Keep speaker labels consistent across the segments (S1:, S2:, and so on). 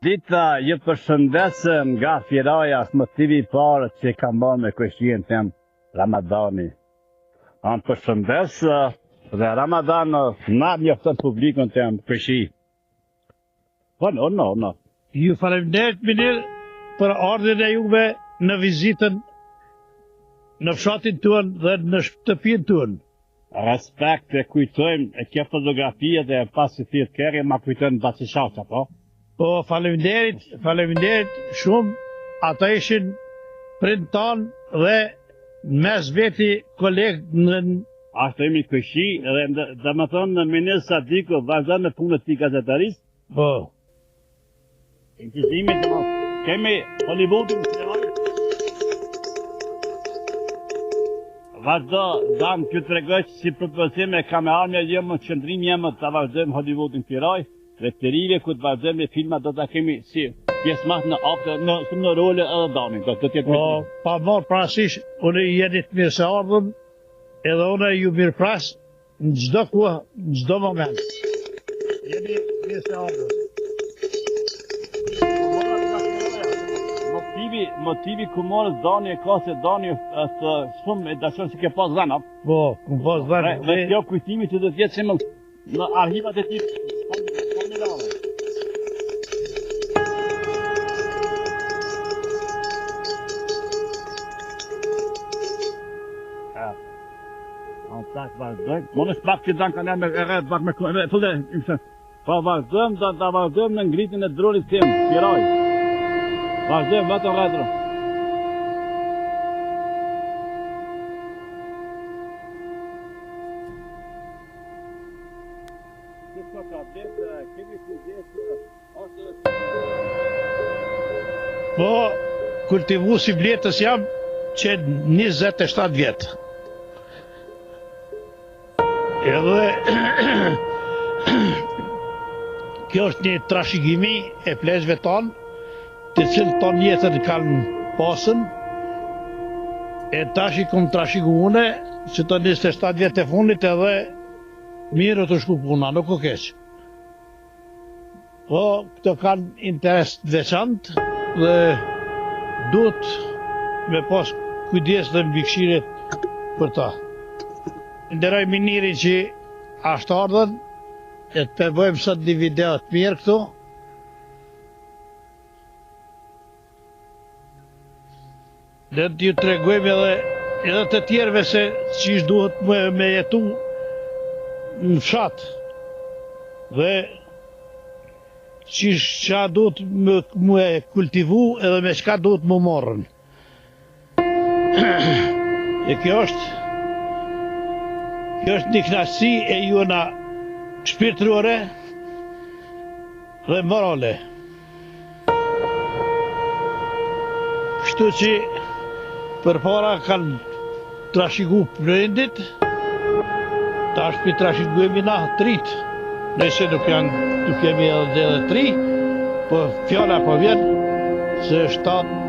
S1: Dita, ju përshëndesëm nga Firaja, është motivi I parë që kam bërë me kështjen tem Ramadani. Unë përshëndes dhe Ramadan na mjafton publikun tem kështi. No.
S2: Ju faleminderit minir për ardhin e juve në vizitën në fshatin tuan dhe në shtëpinë tuan.
S1: Respekt e kujtojmë e kjo fotografia dhe pas i thirë kërje ma kujtojnë Basishaqa, po?
S2: Po, faleminderit shumë, ata ishin prind tanë dhe mes veti kolegë në...
S1: Ashtë jemi kështi dhe dhe më thonë në Ministr Sadiko vazhdo në punët ti gazetarisë?
S2: Po.
S1: Inkizimit të mos. Kemi Hollywoodin të vazhdo, dam këtë tregoj që si propozime ka me armja jemë në qëndrim jemë të vazhdojmë Hollywoodin Firaj dhe të rive ku të vazhdojmë e filma do të kemi si pjesëmat në akte, në role edhe damin.
S2: Po, pa marë prasish, unë I jenit mirë se ardhën edhe unë ju mirë pras në gjdo kohë, në gjdo moment. Jeni mirë se ardhën.
S1: Motivi ku morës Dani e ka se Dani është shumë e dashon që ke pas dhena.
S2: Po, ku pas dhena.
S1: Dhe kjo kujtimi që do t'jetë që në arhivat e ti. Më në shpak që danë kanë me rrët bak me këllë. Pa vazhdojmë në ngritin e drorit tim, Firaj. Vazhdojmë vetëm retro.
S2: Po, kultivu si bletës jam që 27 vjetë. Edhe kjo është një trashëgimi e plezhve tonë, të cilë tonë jetën kanë pasën, e tash I kom trashëgu une, që të 27 vjetë e fundit edhe mirë të shku puna, nuk o keqë. Po, këto kanë interes të veçantë dhe duhet me pas kujdes dhe mbikëqyrje për ta. Nderoj minirin që ashtë ardhen, e të përbojmë sot një video të mirë këtu. Dhe të ju tregojmë edhe të tjerëve se qish duhet me jetu në fshat. Dhe qish qa duhet me kultivu edhe me qka duhet më morën. E kjo është një knaqësi e jona shpirtërore dhe morale. Kështu që përpara kanë trashëgu prindit, tash pi trashëguemi na trit. Nëse nuk kemi edhe 3, po fjala po vjen se 7.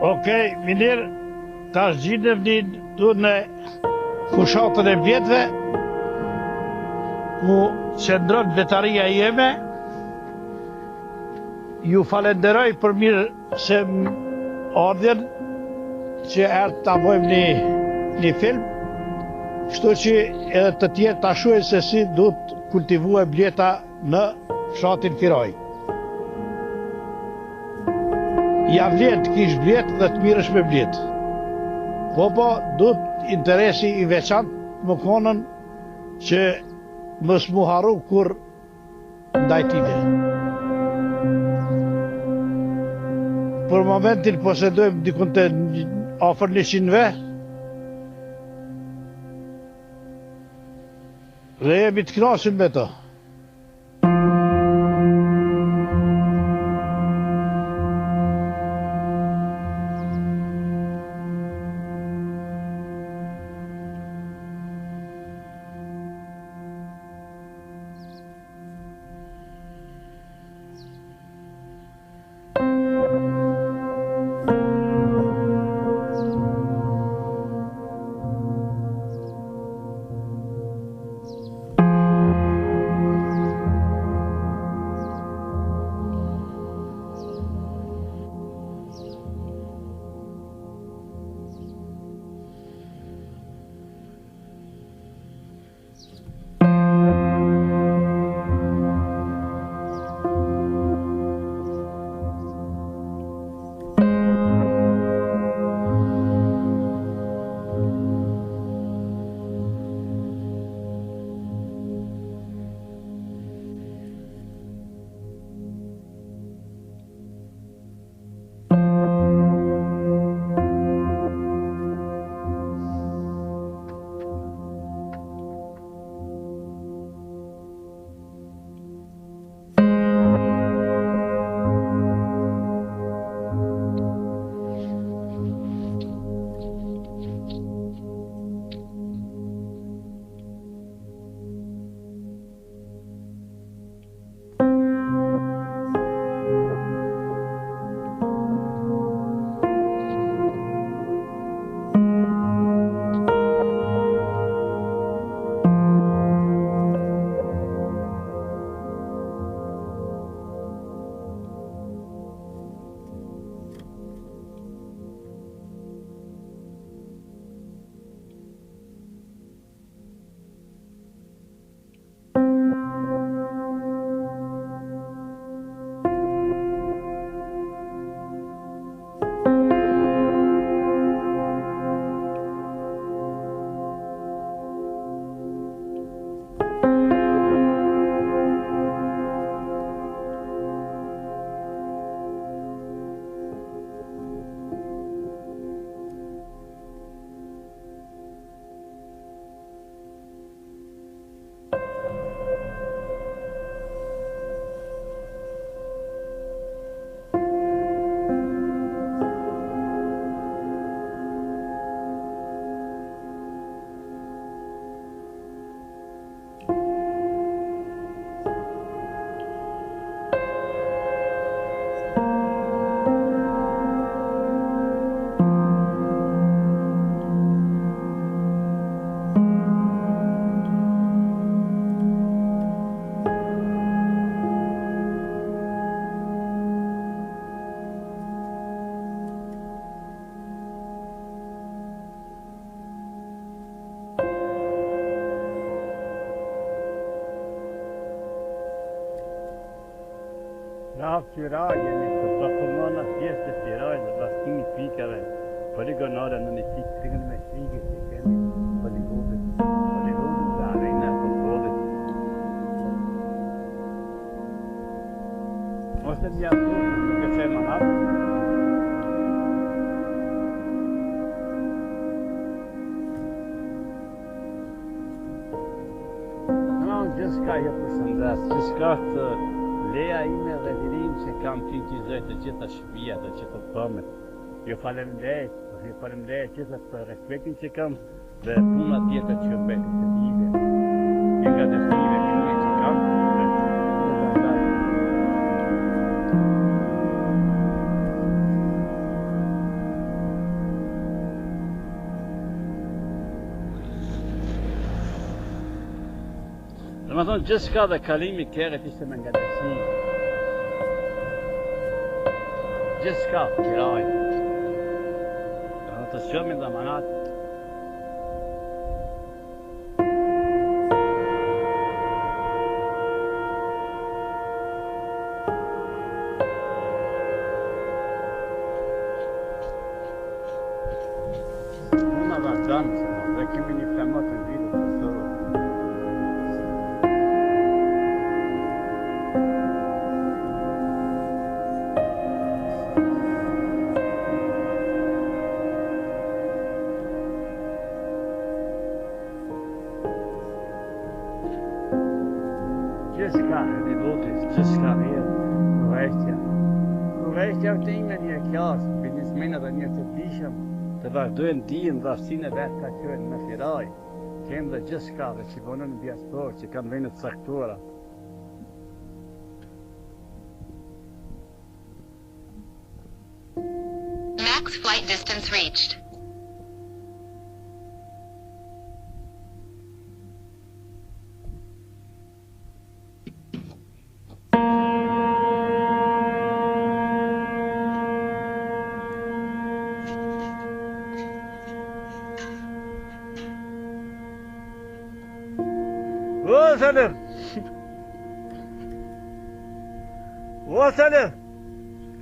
S2: Okej, mirë, tash gjidem tu në fushatën e vjetëve, ku qëndron vetaria jeme. Ju falenderoj për mirë se ardhen që erë ta bëjmë një film, kështu që edhe të tjerë ta shohin se si duhet kultivuar bleta në fshatin Firaj. Ja vlen të kish bletë dhe të mirësh me bletë. Po, duhet interesi i veçantë më konën që mos mu harru kur ndaj time. Për momentin posedojmë dikun të afër 100 ve. Dhe jemi të kënaqur me to.
S1: Në Firaj jemi të transformona pjesë të Firaj dhe bastimi pikave poligonale në një pikë trigonometrike që kemi poligonet dhe arena e futbollit. Ose mjaftuar duke qenë më hap. Gjithka jo përshëndes, gjithka të leja ime dhe lirim që kam kritizoj të gjitha shpia dhe gjitha pëmet. Ju falemderit gjitha për respektin që kam dhe puna tjetër që bëjtë të live. Ju nga dëshmive që kam. më thonë gjithçka dhe kalimi i kerrit ishte me ngadalësi. Gjithçka, kiraj. Të shëmin dhe manat. Una vazhdanë, dhe kemi një flamat në vidu të sërë. Gjithçka, edhe votis, gjithçka mirë, kurrejtja të ime një klasë, biznesmenë dhe një të dishëm, të vazhdojnë dijen dhe aftësinë e vetë ka qenë në firaj. Kemë dhe gjithçka dhe që punën në diasporë, që kanë vende të caktuara.
S3: Max flight distance reached.
S1: Selim! Selim!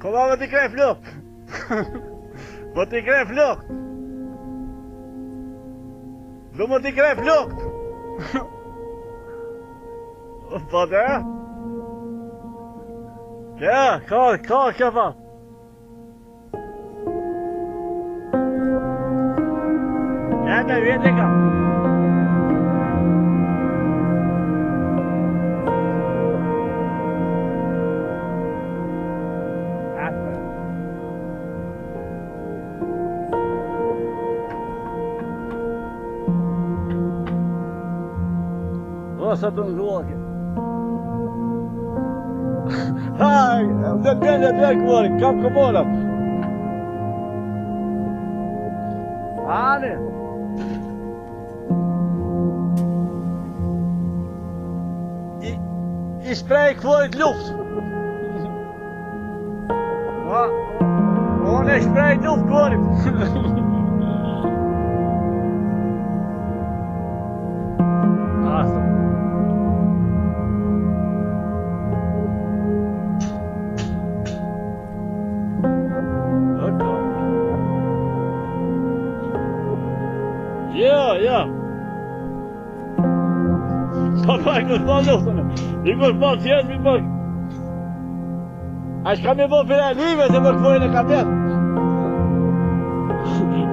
S1: Kolla më t'i krej flok! Më t'i krej flok! Du më t'i krej flok! Po dhe? Ja, ka fa! Ja, me vjetë ka! Sa të nëzhuake. Haj, dhe të këmori, kam këmorat. Ane. I shprej këmorit luft. Unë e shprej luft këmorit. Ja. Papa, i kur s'pa luftën. I kur s'pa qëtë mi bëk. A shka mi bo për e live se më këpojnë e kapet.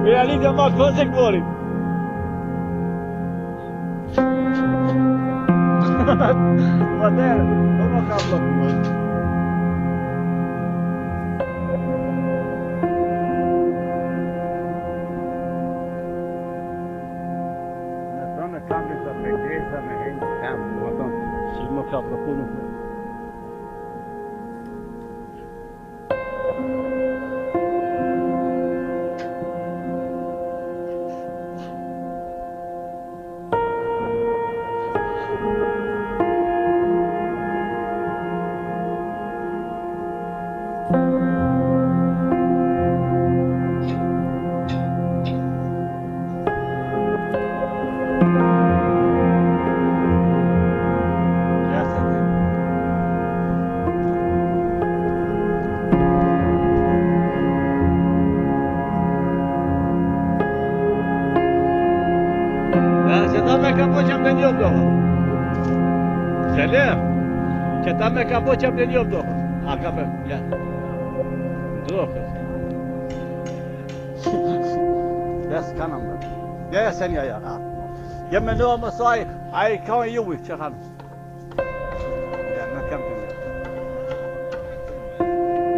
S1: Për e live ma këpojnë se këpojnë. Ma tere, do më ka blok. Ka propunut me. Selim, që ta me ka po që më në njëmë dohë. A ka me, ja. Dohë. Ja s'kanam dhe. Ja senja ja. Ja me nëmë mësaj, a i ka e juvi që kanë. Ja, në kem të një.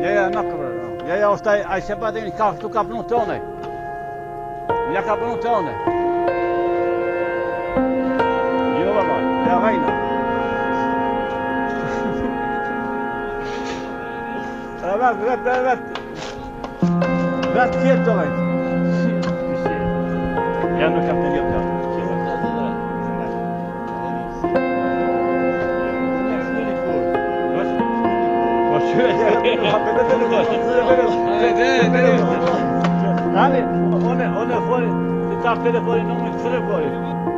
S1: Ja, në kërë. Ja, ostaj, a i se pa dhe një ka këtu ka përnu të one. Ja ka përnu të one. Jo, vëllaj, ja vajna. Vet tjetë të vajtë. Ja nuk kam të një të. Ali, one fori, ti ta telefoni nuk më të fori.